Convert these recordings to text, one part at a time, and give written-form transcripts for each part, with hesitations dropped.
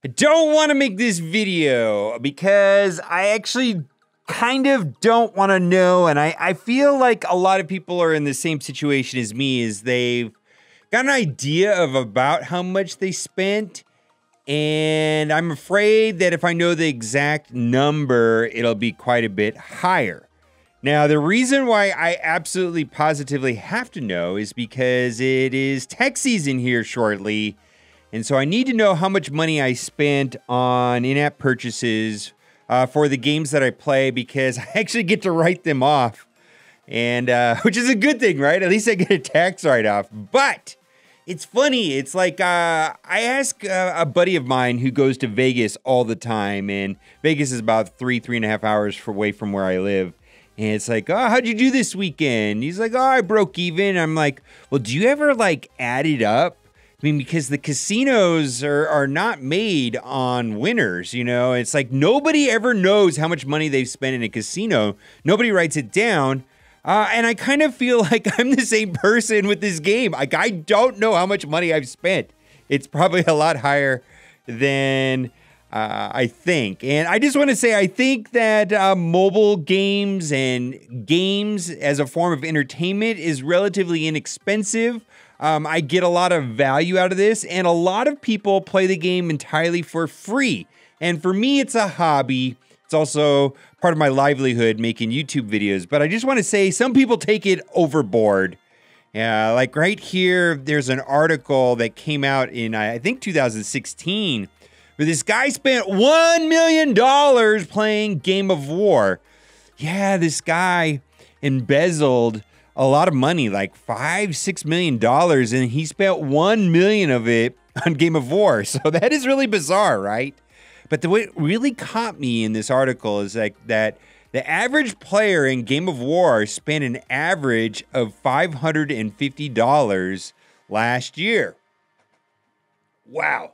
I don't want to make this video because I actually kind of don't want to know, and I feel like a lot of people are in the same situation as me, is they've got an idea of about how much they spent, and I'm afraid that if I know the exact number, it'll be quite a bit higher. Now, the reason why I absolutely positively have to know is because it is tax season here shortly, and so I need to know how much money I spent on in-app purchases for the games that I play, because I actually get to write them off, and which is a good thing, right? At least I get a tax write-off. But it's funny. It's like I ask a buddy of mine who goes to Vegas all the time, and Vegas is about 3.5 hours away from where I live. And it's like, oh, how'd you do this weekend? He's like, oh, I broke even. I'm like, well, do you ever like add it up? I mean, because the casinos are not made on winners, you know? It's like nobody ever knows how much money they've spent in a casino. Nobody writes it down. And I kind of feel like I'm the same person with this game. Like, I don't know how much money I've spent. It's probably a lot higher than I think. And I just want to say, I think that mobile games and games as a form of entertainment is relatively inexpensive. I get a lot of value out of this, and a lot of people play the game entirely for free. And for me, it's a hobby. It's also part of my livelihood, making YouTube videos. But I just want to say, some people take it overboard. Like right here, there's an article that came out in, I think, 2016, where this guy spent $1 million playing Game of War. Yeah, this guy embezzled a lot of money, like $5-6 million, and he spent $1 million of it on Game of War. So that is really bizarre, right? But what really caught me in this article is like that the average player in Game of War spent an average of $550 last year. Wow.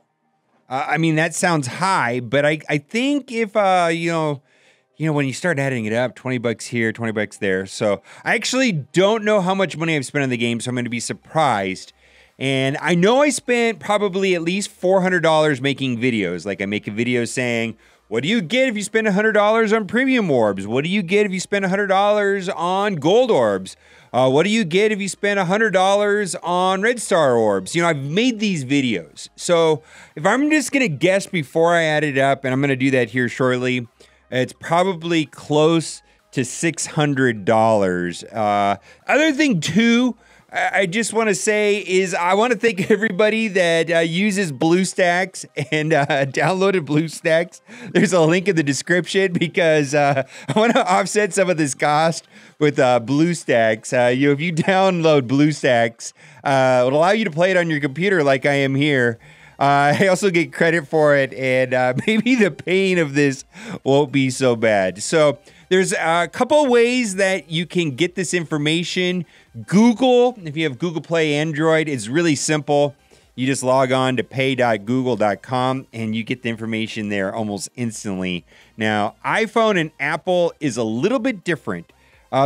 I mean, that sounds high, but I think if, when you start adding it up, $20 here, $20 there. So I actually don't know how much money I've spent on the game, so I'm going to be surprised. And I know I spent probably at least $400 making videos. Like, I make a video saying, what do you get if you spend $100 on premium orbs? What do you get if you spend $100 on gold orbs? What do you get if you spend $100 on red star orbs? You know, I've made these videos. So if I'm just going to guess before I add it up, and I'm going to do that here shortly, it's probably close to $600. Other thing, too, I just want to say is I want to thank everybody that uses BlueStacks and downloaded BlueStacks. There's a link in the description because I want to offset some of this cost with BlueStacks. If you download BlueStacks, it'll allow you to play it on your computer like I am here. I also get credit for it, and maybe the pain of this won't be so bad. So there's a couple of ways that you can get this information. Google, if you have Google Play Android, it's really simple. You just log on to pay.google.com, and you get the information there almost instantly. Now, iPhone and Apple is a little bit different.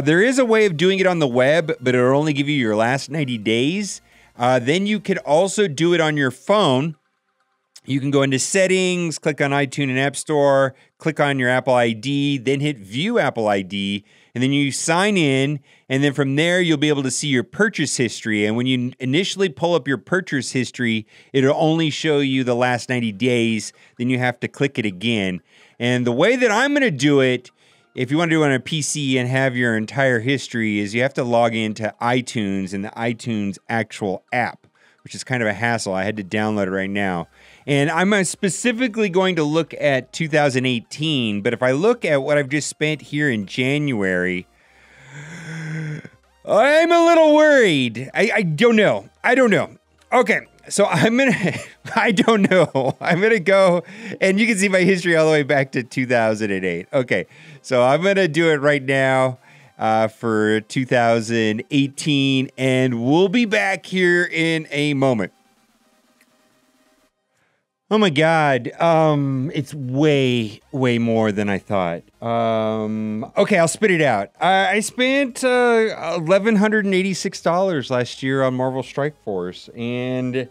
There is a way of doing it on the web, but it'll only give you your last 90 days. Then you could also do it on your phone. You can go into settings, click on iTunes and App Store, click on your Apple ID, then hit View Apple ID, and then you sign in, and then from there you'll be able to see your purchase history. And when you initially pull up your purchase history, it'll only show you the last 90 days. Then you have to click it again. And the way that I'm going to do it, if you want to do it on a PC and have your entire history, is you have to log into iTunes and the iTunes actual app, which is kind of a hassle. I had to download it right now. And I'm specifically going to look at 2018, but if I look at what I've just spent here in January, I'm a little worried. I don't know. Okay, so I don't know. I'm going to go, and you can see my history all the way back to 2008. Okay, so I'm going to do it right now for 2018, and we'll be back here in a moment. Oh my God, it's way more than I thought. Okay, I'll spit it out. I spent $1,186 last year on Marvel Strike Force, and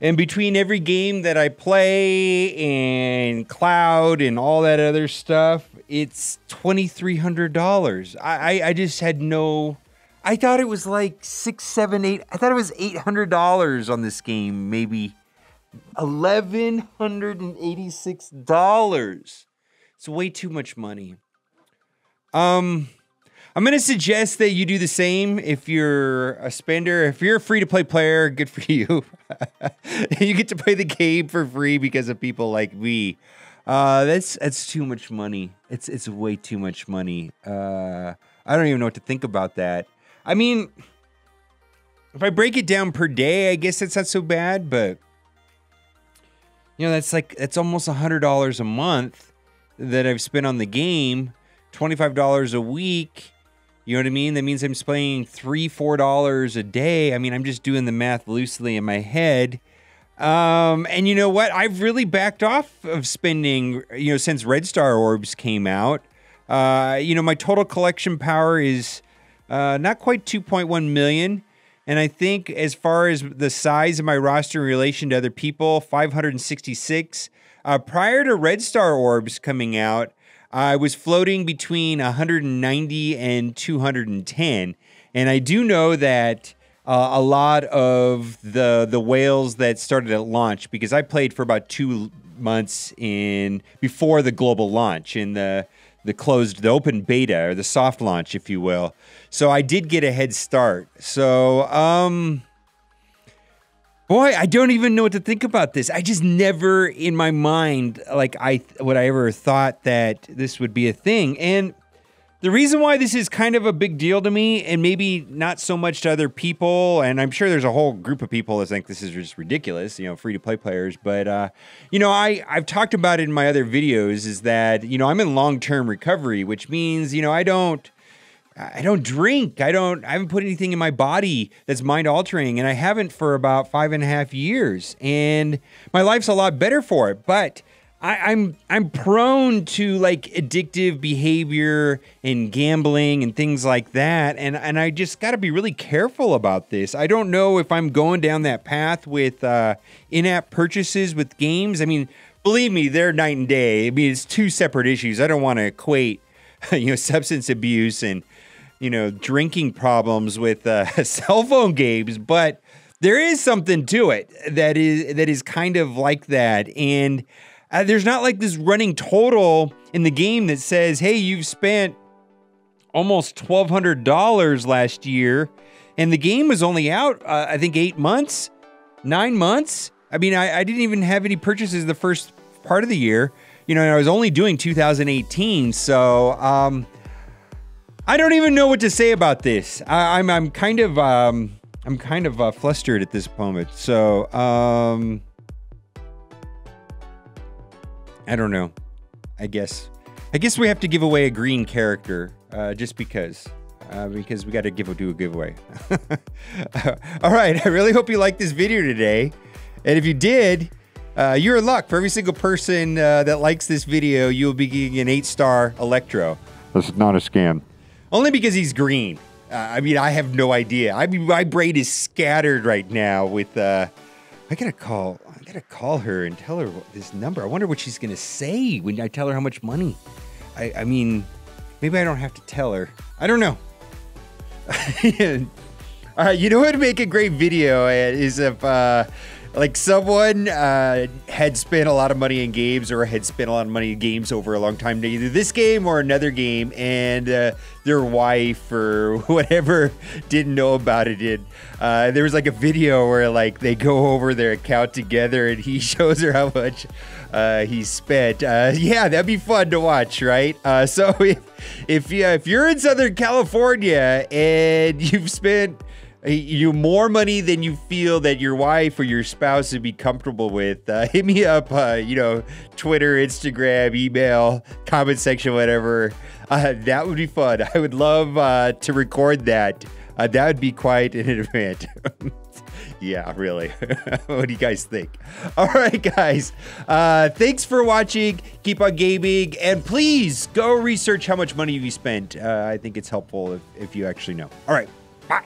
And between every game that I play and cloud and all that other stuff, it's $2,300. I just had no... I thought it was like 6, 7, 8... I thought it was $800 on this game, maybe $1,186. It's way too much money. I'm going to suggest that you do the same if you're a spender. If you're a free-to-play player, good for you. You get to play the game for free because of people like me. That's too much money. It's way too much money. I don't even know what to think about that. I mean, if I break it down per day, I guess it's not so bad, but you know, that's almost $100 a month that I've spent on the game. $25 a week. You know what I mean? That means I'm spending $3, $4 a day. I mean, I'm just doing the math loosely in my head. And you know what? I've really backed off of spending, you know, since Red Star Orbs came out. You know, my total collection power is not quite 2.1 million. And I think as far as the size of my roster in relation to other people, 566. Prior to Red Star Orbs coming out, I was floating between 190 and 210. And I do know that a lot of the whales that started at launch, because I played for about 2 months before the global launch in the open beta, or the soft launch, if you will. So I did get a head start. So, boy, I don't even know what to think about this. I just never in my mind, like would I ever thought that this would be a thing. And the reason why this is kind of a big deal to me, and maybe not so much to other people, and I'm sure there's a whole group of people that think this is just ridiculous, you know, free-to-play players, but, you know, I've talked about it in my other videos, is that, you know, I'm in long-term recovery, which means, you know, I don't drink. I haven't put anything in my body that's mind-altering, and I haven't for about 5.5 years, and my life's a lot better for it, but I'm prone to like addictive behavior and gambling and things like that, and I just got to be really careful about this. I don't know if I'm going down that path with in-app purchases with games. I mean, believe me, they're night and day. I mean, it's two separate issues. I don't want to equate, you know, substance abuse and, you know, drinking problems with cell phone games, but there is something to it that is kind of like that, and there's not like this running total in the game that says, hey, you've spent almost $1,200 last year, and the game was only out, I think, 8 months, 9 months. I mean, I didn't even have any purchases the first part of the year, you know, and I was only doing 2018, so I don't even know what to say about this. I'm kind of flustered at this moment, so I don't know. I guess we have to give away a green character, just because we got to do a giveaway. All right, I really hope you liked this video today, and if you did, you're in luck. For every single person that likes this video, you'll be getting an 8-star Electro. This is not a scam. Only because he's green. I mean, I have no idea. I mean, my brain is scattered right now with. I gotta call her and tell her this number. I wonder what she's gonna say when I tell her how much money. I mean, maybe I don't have to tell her. I don't know. You know what would make a great video is if like someone had spent a lot of money in games, or had spent a lot of money in games over a long time, either this game or another game, and their wife or whatever didn't know about it. And there was like a video where like they go over their account together, and he shows her how much he spent. Yeah, that'd be fun to watch, right? So if you're in Southern California and you've spent more money than you feel that your wife or your spouse would be comfortable with, hit me up, you know, Twitter, Instagram, email, comment section, whatever. That would be fun. I would love to record that. That would be quite an event. Yeah, really. What do you guys think? All right, guys. Thanks for watching. Keep on gaming. And please go research how much money you spent. I think it's helpful if you actually know. All right. Bye.